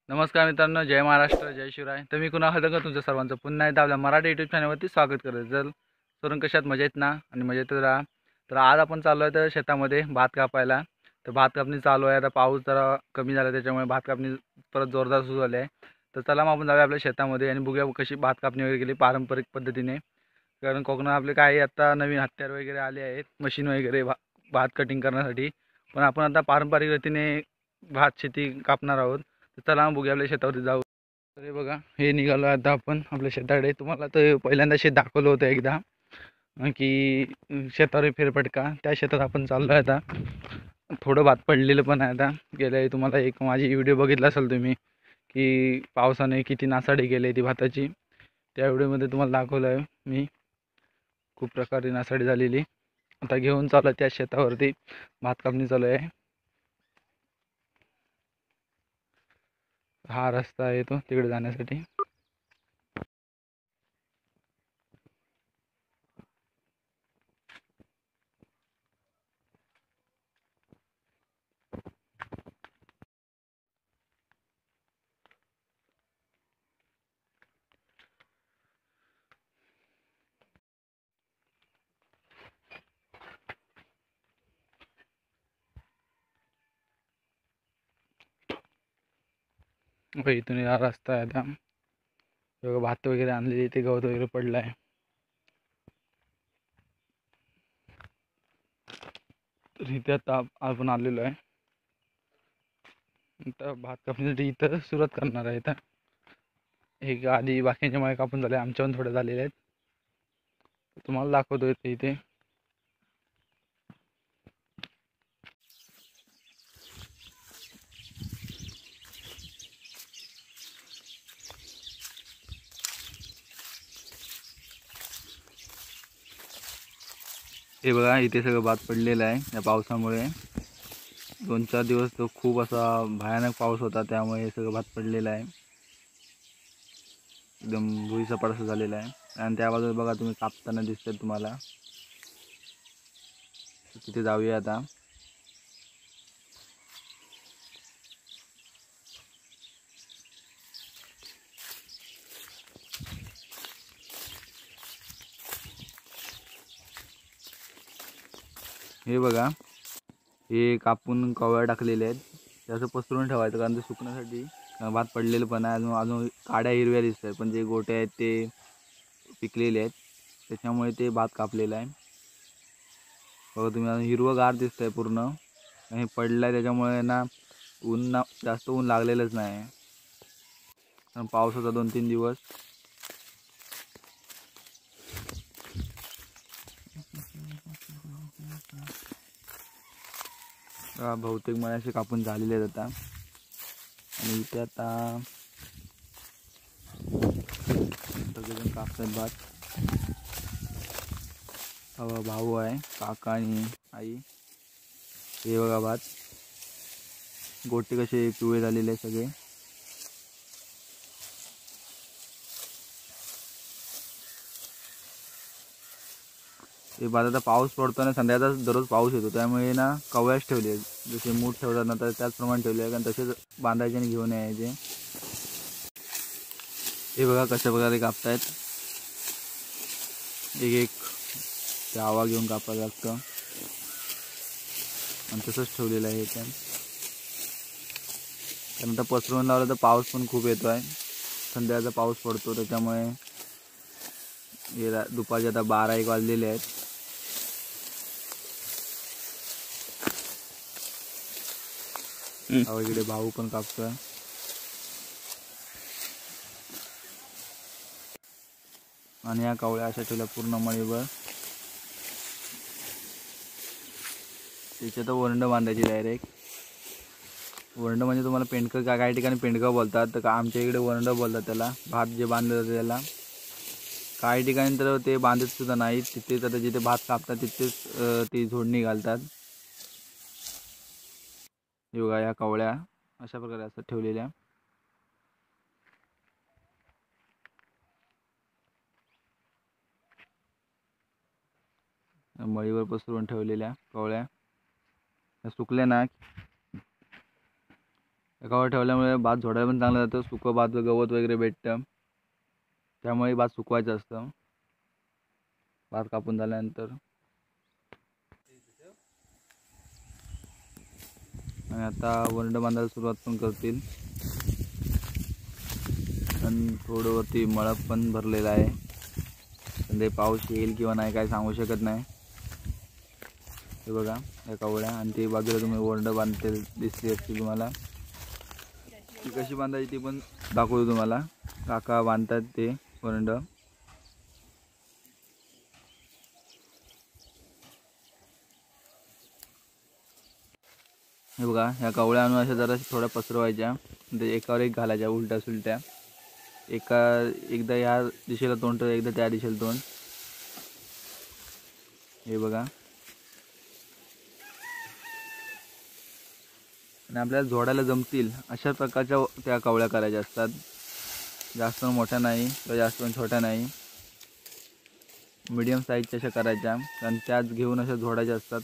नमस्कार मित्रांनो, जय महाराष्ट्र, जय शिवराय. तर मी कुणाल हदंगर तुमच्या सर्वांचं पुन्हा एकदा आपल्या मराठी यूट्यूब चॅनलवरती स्वागत करतो. जर सरून कशात मजेत ना आणि मजेतच राहा. तर आज आपण चाललो आहे तर शेतामध्ये भात कापायला. तर भात कापणी चालू आहे. आता पाऊस जरा कमी झाला त्याच्यामुळे भात कापणी परत जोरदार सुरू झाली आहे. तर चला मग आपण जाऊया आपल्या शेतामध्ये आणि बघूया कशी भात कापणी वगैरे केली पारंपरिक पद्धतीने. कारण कोकणात आपले काही आता नवीन हत्यार वगैरे आले आहेत, मशीन वगैरे भात कटिंग करण्यासाठी. पण आपण आता पारंपरिक रीतीने भात शेती कापणार आहोत. तर चला बघूया आपल्या शेतावरती जाऊ. तर हे बघा, हे निघालो आता आपण आपल्या शेताकडे. तुम्हाला तर पहिल्यांदा शेत दाखवलं होतं एकदा की शेतावर फेरफटका. त्या शेतात आपण चाललो आहे आता. थोडं भात पडलेलं पण आहे आता. गेल्या तुम्हाला एक माझी व्हिडिओ बघितला असेल तुम्ही की पावसाने किती नासाडी गेली ती भाताची. त्या व्हिडिओमध्ये तुम्हाला दाखवलं आहे मी. खूप प्रकारे नासाडी झालेली. आता घेऊन चालू आहे त्या शेतावरती भात कापणी चालू आहे. हा रस्ता आहे तो तिकडे जाण्यासाठी. इथून हा रस्ता आहे आता. बघा, भात वगैरे आणलेली, ते गवत वगैरे पडलं आहे. तर इथे आता आपण आलेलो आहे. आता भात कापणीसाठी इथं सुरुवात करणार आहे. इथं हे आधी बाकीच्या माळे कापून झाले, आमच्याहून थोडे झालेले आहेत. तुम्हाला दाखवतो इथे. हे बघा, इथे सगळं भात पडलेलं आहे या पावसामुळे. 2-4 दिवस तो खूप असा भयानक पाऊस होता, त्यामुळे हे सगळं भात पडलेलं आहे. एकदम भुईसपाट असं झालेलं आहे. आणि त्या बाजूला बघा तुम्ही कापताना दिसतात तुम्हाला. तिथे जाऊया आता. हे बघा, हे कापून कवळ्या टाकलेले आहेत. ते असं पसरून ठेवायचं, कारण ते सुकण्यासाठी. भात पडलेलं पण आहे, अजून अजून काड्या हिरव्या दिसत आहेत, पण जे गोटे आहेत ते पिकलेले आहेत, त्याच्यामुळे ते भात कापलेलं आहे. बघा तुम्ही, अजून हिरवंगार दिसत आहे पूर्ण. आणि हे पडलं आहे त्याच्यामुळे ना जास्त ऊन लागलेलंच नाही. कारण पाऊस होता 2-3 दिवस. बहुतेक मला असे कापून झालेले आहेत आता. आणि इथे आता सगळेजण कापतात भात. भाऊ आहे, काका आणि आई. हे बघा भात, गोटे कसे पिवळे झालेले आहे सगळे. हे भात आता पाऊस पडतो ना, संध्याकाळचा दररोज पाऊस येतो, त्यामुळे ना कवळ्याच ठेवले आहेत. जसे मूठ ठेवतात ना, तर त्याचप्रमाणे ठेवले आहे, कारण तसेच बांधायचे आणि घेऊन यायचे. हे बघा कशा प्रकारे कापतायत. एक एक आवा घेऊन कापायला लागतं. आणि तसंच ठेवलेलं आहे ते. कारण आता पसरवून लावलं तर पाऊस पण खूप येतो आहे. संध्याकाळचा पाऊस पडतो, त्याच्यामुळे हे दुपारचे आता 12-1 वाजलेले आहेत. इकडे भाऊ पण कापतोय. आणि या कवळ्या अशा ठेवल्या पूर्ण मळीवर. त्याच्यात वरंड बांधायची डायरेक्ट. वरंड म्हणजे तुम्हाला पेंडकं, काही ठिकाणी पेंडकं बोलतात, तर आमच्या इकडे वरंड बोलतात त्याला. भात जे बांधलं जातं त्याला. काही ठिकाणी तर ते बांधत सुद्धा नाही, तिथेच आता जिथे भात कापतात तिथेच ती झोडणी घालतात. हे बघा, या कवळ्या अशा प्रकारे असतात ठेवलेल्या. मळीवर पसरून ठेवलेल्या कवळ्या सुकल्या ना एकावर ठेवल्यामुळे भात झोडायला पण चांगलं जातं. सुकं भात गवत वगैरे भेटतं, त्यामुळे भात सुकवायचं असतं भात कापून झाल्यानंतर. आणि आता वरंड बांधायला सुरुवात पण करतील. आणि थोडं वरती मळप पण भरलेला आहे. म्हणजे पाऊस येईल किंवा नाही काय सांगू शकत नाही. हे बघा या कावळ्या, आणि ते बाजूला तुम्ही वरंड बांधते दिसली असते तुम्हाला. ती कशी बांधायची ती पण दाखवतो तुम्हाला. काका बांधतात ते वरंड. हे बघा ह्या कावळ्या आणून अशा जरा थोड्या पसरवायच्या, म्हणजे एकावर एक घालायच्या उलट्या सुलट्या. एकदा या दिशेला तोंड तर एकदा त्या दिशेला तोंड. हे बघा. आणि आपल्याला जोडायला जमतील अशा प्रकारच्या त्या कावळ्या करायच्या असतात. जास्त मोठ्या नाही किंवा जास्त छोट्या नाही, मीडियम साईजच्या अशा करायच्या. आणि त्याच घेऊन अशा जोडायच्या असतात.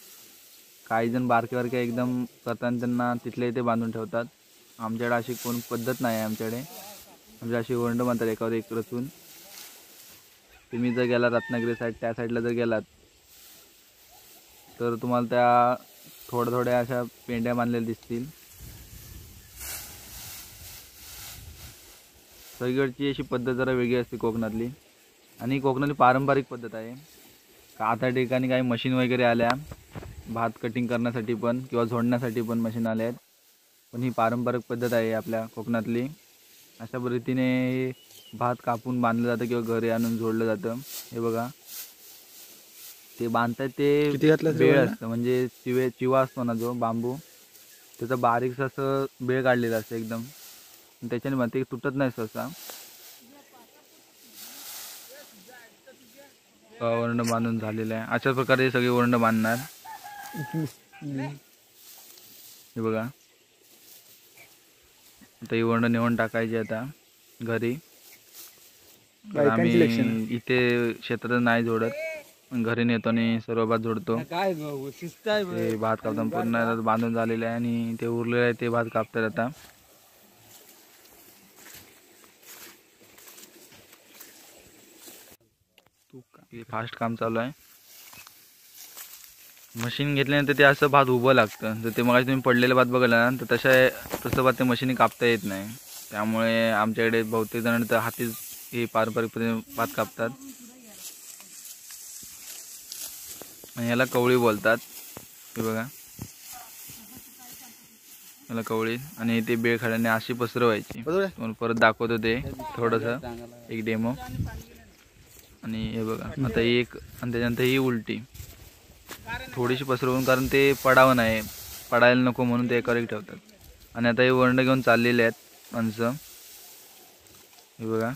काही जण बारके बारके एकदम करताना त्यांना तिथले इथे बांधून ठेवतात. आमच्याकडे अशी कोण पद्धत नाही आहे. आमच्याकडे अशी वरंड बांधतात एकावर एक रचून. तुम्ही जर गेला रत्नागिरी साईड त्या साईडला जर गेलात तर तुम्हाला त्या थोड्या थोड्या अशा पेंड्या बांधलेल्या दिसतील. सगळीकडची अशी पद्धत जरा वेगळी असते कोकणातली, आणि कोकणातली पारंपरिक पद्धत आहे. आता ठिकाणी काही मशीन वगैरे आल्या भात कटिंग करण्यासाठी पण किंवा झोडण्यासाठी पण मशीन आल्या आहेत, पण ही पारंपरिक पद्धत आहे आपल्या कोकणातली. अशा पद्धतीने भात कापून बांधलं जातं किंवा घरी आणून जोडलं जातं. हे बघा ते बांधतात ते बेळ असतं, म्हणजे चिवा असतो ना जो बांबू, त्याचा बारीक असं बेळ काढलेलं असतं एकदम, त्याच्याने मग ते तुटत नाही सहसा. वरंड बांधून झालेलं आहे. अशा प्रकारे सगळे वरंड बांधणार. हे बघा आता ही वरंड नेऊन टाकायची आता घरी. आम्ही इथे क्षेत्रात नाही जोडत, घरी नेतो आणि सर्व भात जोडतो. ते भात कापताना पूर्ण बांधून झालेलं आहे, आणि ते उरलेलं आहे ते भात कापतात आता. फास्ट काम चालू आहे. मशीन घेतल्यानंतर ते असं भात उभं लागतं. जर ते मग तुम्ही पडलेलं भात बघायला ना तर तसं भात ते मशीनी कापता येत नाही. त्यामुळे आमच्याकडे बहुतेक जण तर हातीच हे पारंपरिक पद्धतीने भात कापतात. आणि याला कवळी बोलतात. हे बघा याला कवळी. आणि ते बेळ खड्याने अशी पसरवायची. परत दाखवतो ते थोडंसं एक डेमो. आणि हे बघा आता एक, आणि त्याच्यानंतर ही उलटी थोडीशी पसरवून, कारण ते पडावं नाही, पडायला नको म्हणून ते एकावर एक ठेवतात. आणि आता हे वरंड घेऊन चाललेले आहेत माणसं. हे बघा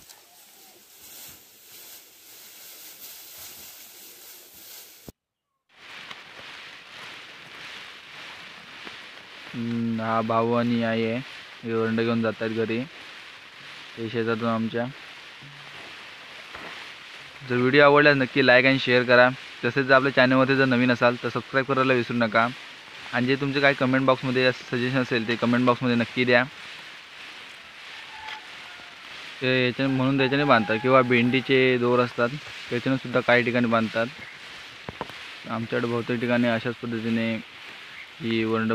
हा भाऊ आणि आई आहे. हे वरंड घेऊन जातात घरी ते शेतातून आमच्या. जर व्हिडिओ आवडल्यास नक्की लाईक आणि शेअर करा. तसेच आपल्या चॅनलमध्ये जर नवीन असाल तर सबस्क्राईब करायला विसरू नका. आणि जे तुमचे काही कमेंट बॉक्समध्ये सजेशन असेल ते कमेंट बॉक्समध्ये नक्की द्या. ते म्हणून त्याच्याने बांधतात, किंवा भेंडीचे दोर असतात त्याच्याने सुद्धा काही ठिकाणी बांधतात. आमच्याकडे बहुतेक ठिकाणी अशाच पद्धतीने ही वरंड